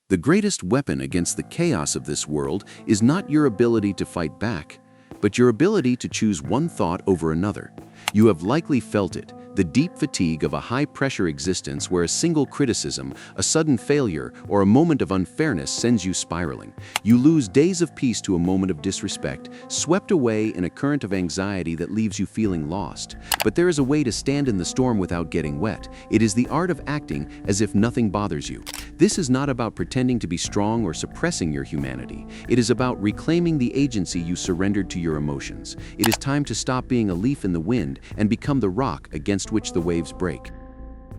The greatest weapon against the chaos of this world is not your ability to fight back, but your ability to choose one thought over another. You have likely felt it, the deep fatigue of a high-pressure existence where a single criticism, a sudden failure, or a moment of unfairness sends you spiraling. You lose days of peace to a moment of disrespect, swept away in a current of anxiety that leaves you feeling lost. But there is a way to stand in the storm without getting wet. It is the art of acting as if nothing bothers you. This is not about pretending to be strong or suppressing your humanity. It is about reclaiming the agency you surrendered to your emotions. It is time to stop being a leaf in the wind and become the rock against which the waves break.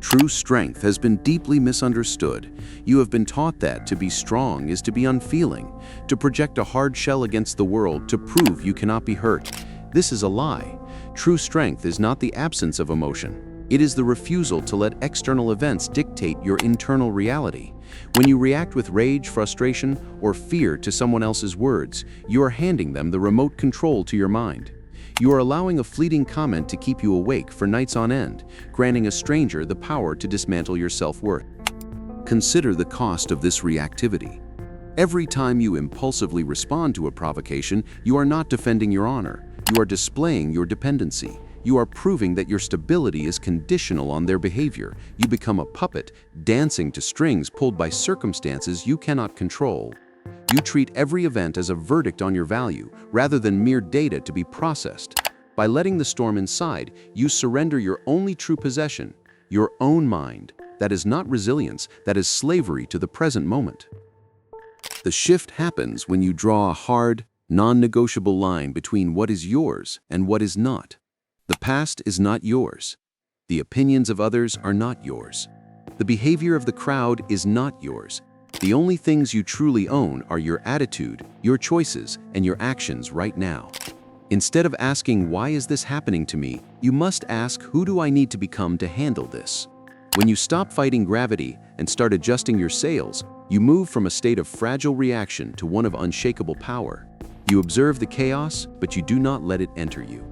True strength has been deeply misunderstood. You have been taught that to be strong is to be unfeeling, to project a hard shell against the world to prove you cannot be hurt. This is a lie. True strength is not the absence of emotion. It is the refusal to let external events dictate your internal reality. When you react with rage, frustration, or fear to someone else's words, you are handing them the remote control to your mind. You are allowing a fleeting comment to keep you awake for nights on end, granting a stranger the power to dismantle your self-worth. Consider the cost of this reactivity. Every time you impulsively respond to a provocation, you are not defending your honor. You are displaying your dependency. You are proving that your stability is conditional on their behavior. You become a puppet, dancing to strings pulled by circumstances you cannot control. You treat every event as a verdict on your value, rather than mere data to be processed. By letting the storm inside, you surrender your only true possession, your own mind. That is not resilience, that is slavery to the present moment. The shift happens when you draw a hard, non-negotiable line between what is yours and what is not. The past is not yours. The opinions of others are not yours. The behavior of the crowd is not yours. The only things you truly own are your attitude, your choices, and your actions right now. Instead of asking, "Why is this happening to me?" you must ask, "Who do I need to become to handle this?" When you stop fighting gravity and start adjusting your sails, you move from a state of fragile reaction to one of unshakable power. You observe the chaos, but you do not let it enter you.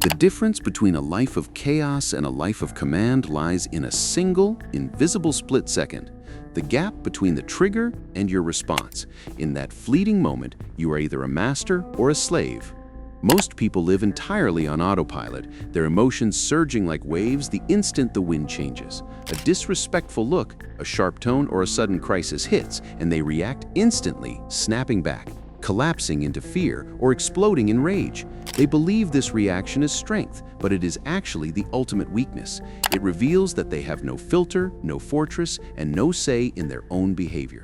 The difference between a life of chaos and a life of command lies in a single, invisible split second. The gap between the trigger and your response. In that fleeting moment, you are either a master or a slave. Most people live entirely on autopilot, their emotions surging like waves the instant the wind changes. A disrespectful look, a sharp tone, or a sudden crisis hits, and they react instantly, snapping back, collapsing into fear, or exploding in rage. They believe this reaction is strength, but it is actually the ultimate weakness. It reveals that they have no filter, no fortress, and no say in their own behavior.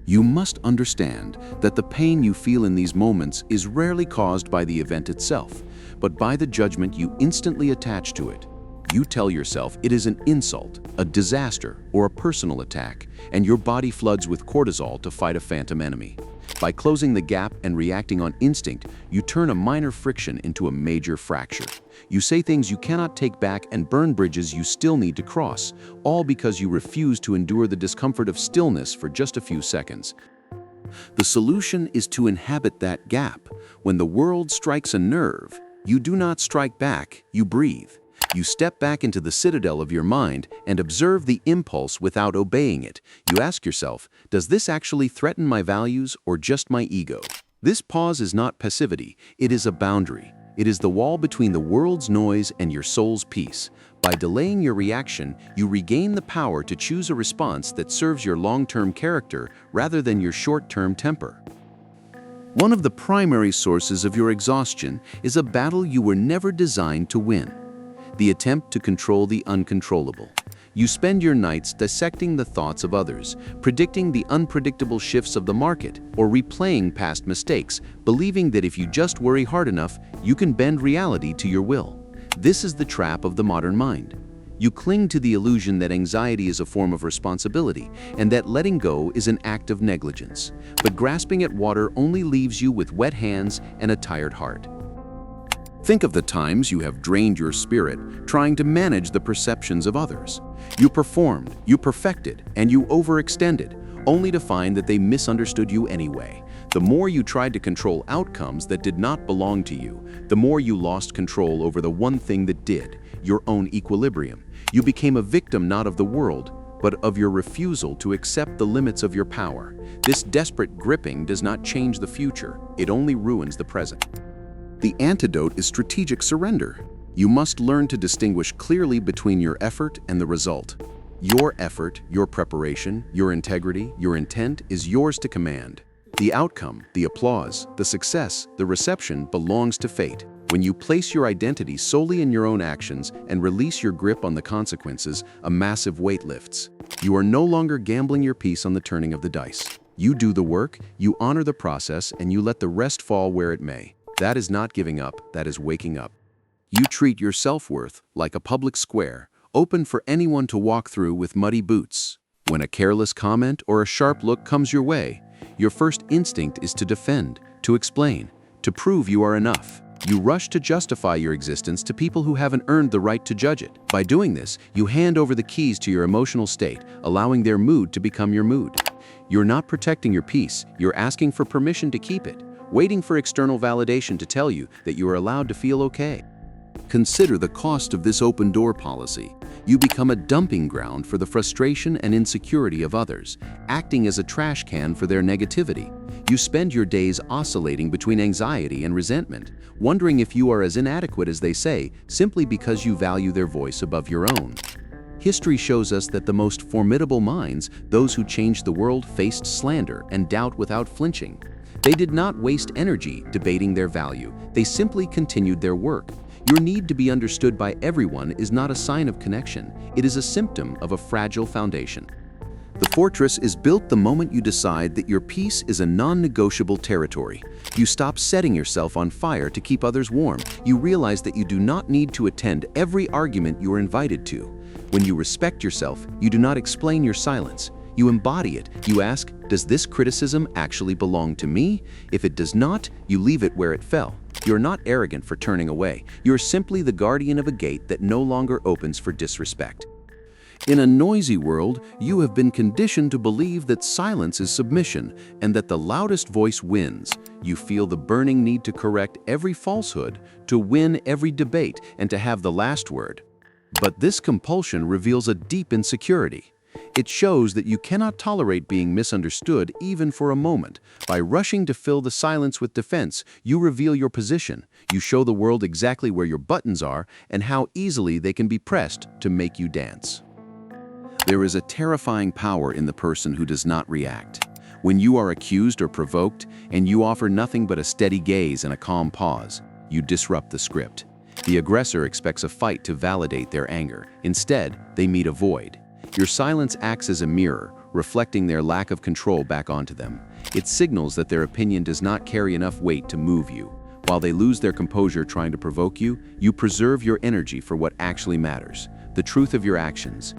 You must understand that the pain you feel in these moments is rarely caused by the event itself, but by the judgment you instantly attach to it. You tell yourself it is an insult, a disaster, or a personal attack, and your body floods with cortisol to fight a phantom enemy. By closing the gap and reacting on instinct, you turn a minor friction into a major fracture. You say things you cannot take back and burn bridges you still need to cross, all because you refuse to endure the discomfort of stillness for just a few seconds. The solution is to inhabit that gap. When the world strikes a nerve, you do not strike back, you breathe. You step back into the citadel of your mind and observe the impulse without obeying it. You ask yourself, does this actually threaten my values or just my ego? This pause is not passivity, it is a boundary. It is the wall between the world's noise and your soul's peace. By delaying your reaction, you regain the power to choose a response that serves your long-term character rather than your short-term temper. One of the primary sources of your exhaustion is a battle you were never designed to win. The attempt to control the uncontrollable. You spend your nights dissecting the thoughts of others, predicting the unpredictable shifts of the market, or replaying past mistakes, believing that if you just worry hard enough, you can bend reality to your will. This is the trap of the modern mind. You cling to the illusion that anxiety is a form of responsibility, and that letting go is an act of negligence. But grasping at water only leaves you with wet hands and a tired heart. Think of the times you have drained your spirit trying to manage the perceptions of others. You performed, you perfected, and you overextended, only to find that they misunderstood you anyway. The more you tried to control outcomes that did not belong to you, the more you lost control over the one thing that did, your own equilibrium. You became a victim not of the world, but of your refusal to accept the limits of your power. This desperate gripping does not change the future, it only ruins the present. The antidote is strategic surrender. You must learn to distinguish clearly between your effort and the result. Your effort, your preparation, your integrity, your intent is yours to command. The outcome, the applause, the success, the reception belongs to fate. When you place your identity solely in your own actions and release your grip on the consequences, a massive weight lifts. You are no longer gambling your peace on the turning of the dice. You do the work, you honor the process, and you let the rest fall where it may. That is not giving up, that is waking up. You treat your self-worth like a public square, open for anyone to walk through with muddy boots. When a careless comment or a sharp look comes your way, your first instinct is to defend, to explain, to prove you are enough. You rush to justify your existence to people who haven't earned the right to judge it. By doing this, you hand over the keys to your emotional state, allowing their mood to become your mood. You're not protecting your peace, you're asking for permission to keep it, waiting for external validation to tell you that you are allowed to feel okay. Consider the cost of this open door policy. You become a dumping ground for the frustration and insecurity of others, acting as a trash can for their negativity. You spend your days oscillating between anxiety and resentment, wondering if you are as inadequate as they say, simply because you value their voice above your own. History shows us that the most formidable minds, those who changed the world, faced slander and doubt without flinching. They did not waste energy debating their value, they simply continued their work. Your need to be understood by everyone is not a sign of connection, it is a symptom of a fragile foundation. The fortress is built the moment you decide that your peace is a non-negotiable territory. You stop setting yourself on fire to keep others warm. You realize that you do not need to attend every argument you are invited to. When you respect yourself, you do not explain your silence. You embody it. You ask, does this criticism actually belong to me? If it does not, you leave it where it fell. You're not arrogant for turning away. You're simply the guardian of a gate that no longer opens for disrespect. In a noisy world, you have been conditioned to believe that silence is submission and that the loudest voice wins. You feel the burning need to correct every falsehood, to win every debate, and to have the last word. But this compulsion reveals a deep insecurity. It shows that you cannot tolerate being misunderstood even for a moment. By rushing to fill the silence with defense, you reveal your position. You show the world exactly where your buttons are and how easily they can be pressed to make you dance. There is a terrifying power in the person who does not react. When you are accused or provoked, and you offer nothing but a steady gaze and a calm pause, you disrupt the script. The aggressor expects a fight to validate their anger. Instead, they meet a void. Your silence acts as a mirror, reflecting their lack of control back onto them. It signals that their opinion does not carry enough weight to move you. While they lose their composure trying to provoke you, you preserve your energy for what actually matters, the truth of your actions.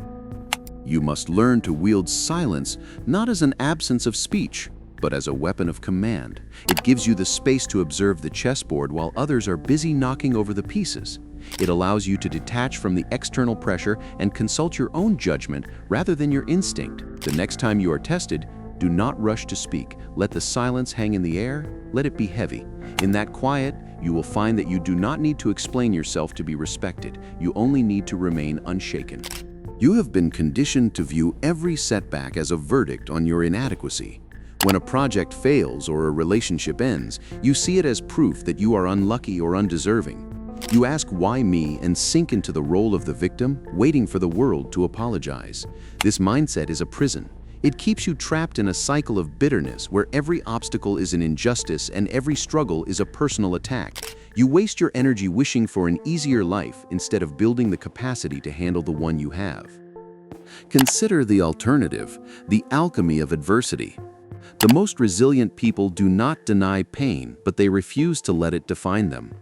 You must learn to wield silence not as an absence of speech, but as a weapon of command. It gives you the space to observe the chessboard while others are busy knocking over the pieces. It allows you to detach from the external pressure and consult your own judgment rather than your instinct. The next time you are tested, do not rush to speak. Let the silence hang in the air, let it be heavy. In that quiet, you will find that you do not need to explain yourself to be respected. You only need to remain unshaken. You have been conditioned to view every setback as a verdict on your inadequacy. When a project fails or a relationship ends, you see it as proof that you are unlucky or undeserving. You ask why me and sink into the role of the victim, waiting for the world to apologize. This mindset is a prison. It keeps you trapped in a cycle of bitterness where every obstacle is an injustice and every struggle is a personal attack. You waste your energy wishing for an easier life instead of building the capacity to handle the one you have. Consider the alternative, the alchemy of adversity. The most resilient people do not deny pain, but they refuse to let it define them.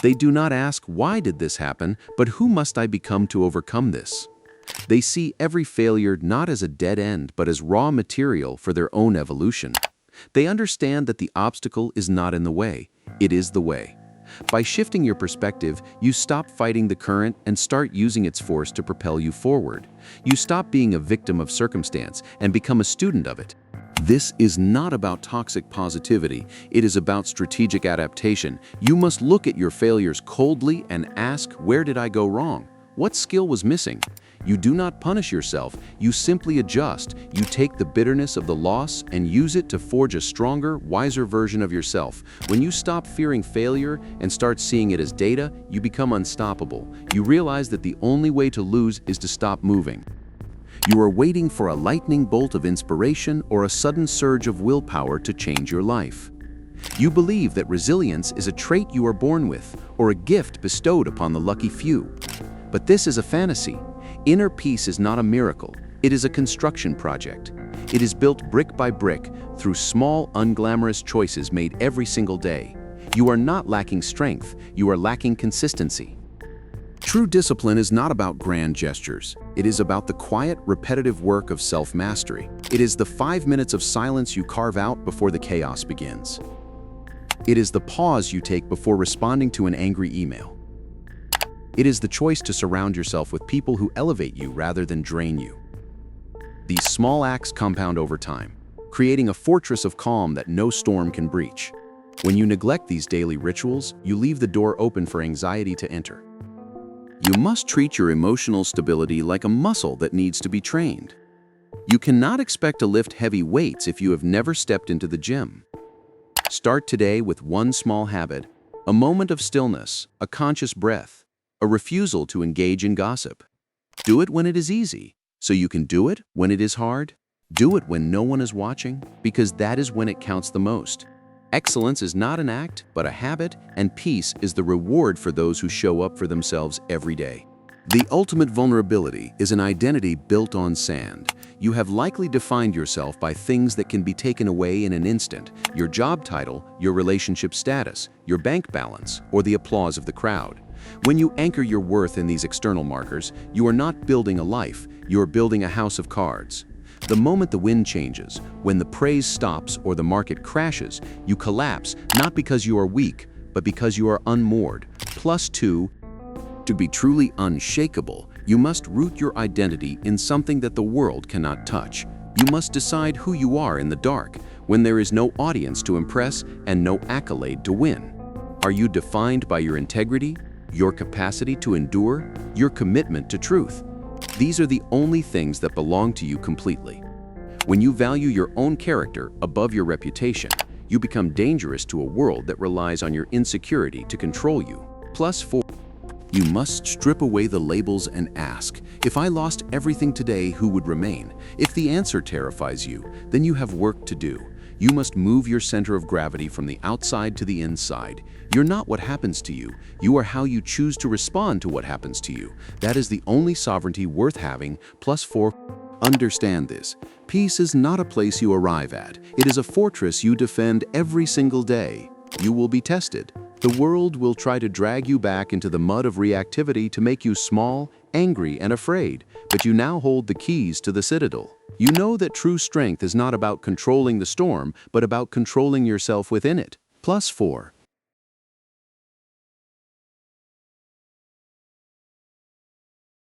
They do not ask, why did this happen, but who must I become to overcome this? They see every failure not as a dead end, but as raw material for their own evolution. They understand that the obstacle is not in the way, it is the way. By shifting your perspective, you stop fighting the current and start using its force to propel you forward. You stop being a victim of circumstance and become a student of it. This is not about toxic positivity, it is about strategic adaptation. You must look at your failures coldly and ask, where did I go wrong? What skill was missing? You do not punish yourself, you simply adjust. You take the bitterness of the loss and use it to forge a stronger, wiser version of yourself. When you stop fearing failure and start seeing it as data, you become unstoppable. You realize that the only way to lose is to stop moving. You are waiting for a lightning bolt of inspiration or a sudden surge of willpower to change your life. You believe that resilience is a trait you are born with or a gift bestowed upon the lucky few. But this is a fantasy. Inner peace is not a miracle. It is a construction project. It is built brick by brick through small, unglamorous choices made every single day. You are not lacking strength. You are lacking consistency. True discipline is not about grand gestures. It is about the quiet, repetitive work of self-mastery. It is the 5 minutes of silence you carve out before the chaos begins. It is the pause you take before responding to an angry email. It is the choice to surround yourself with people who elevate you rather than drain you. These small acts compound over time, creating a fortress of calm that no storm can breach. When you neglect these daily rituals, you leave the door open for anxiety to enter. You must treat your emotional stability like a muscle that needs to be trained. You cannot expect to lift heavy weights if you have never stepped into the gym. Start today with one small habit, a moment of stillness, a conscious breath, a refusal to engage in gossip. Do it when it is easy, so you can do it when it is hard. Do it when no one is watching, because that is when it counts the most. Excellence is not an act, but a habit, and peace is the reward for those who show up for themselves every day. The ultimate vulnerability is an identity built on sand. You have likely defined yourself by things that can be taken away in an instant: your job title, your relationship status, your bank balance, or the applause of the crowd. When you anchor your worth in these external markers, you are not building a life, you are building a house of cards. The moment the wind changes, when the praise stops or the market crashes, you collapse, not because you are weak, but because you are unmoored. +2. To be truly unshakable, you must root your identity in something that the world cannot touch. You must decide who you are in the dark, when there is no audience to impress and no accolade to win. Are you defined by your integrity, your capacity to endure, your commitment to truth? These are the only things that belong to you completely. When you value your own character above your reputation, you become dangerous to a world that relies on your insecurity to control you. +4. You must strip away the labels and ask, if I lost everything today, who would remain? If the answer terrifies you, then you have work to do. You must move your center of gravity from the outside to the inside. You're not what happens to you. You are how you choose to respond to what happens to you. That is the only sovereignty worth having. +4. Understand this. Peace is not a place you arrive at. It is a fortress you defend every single day. You will be tested. The world will try to drag you back into the mud of reactivity to make you small, angry, and afraid, but you now hold the keys to the citadel. You know that true strength is not about controlling the storm, but about controlling yourself within it. +4.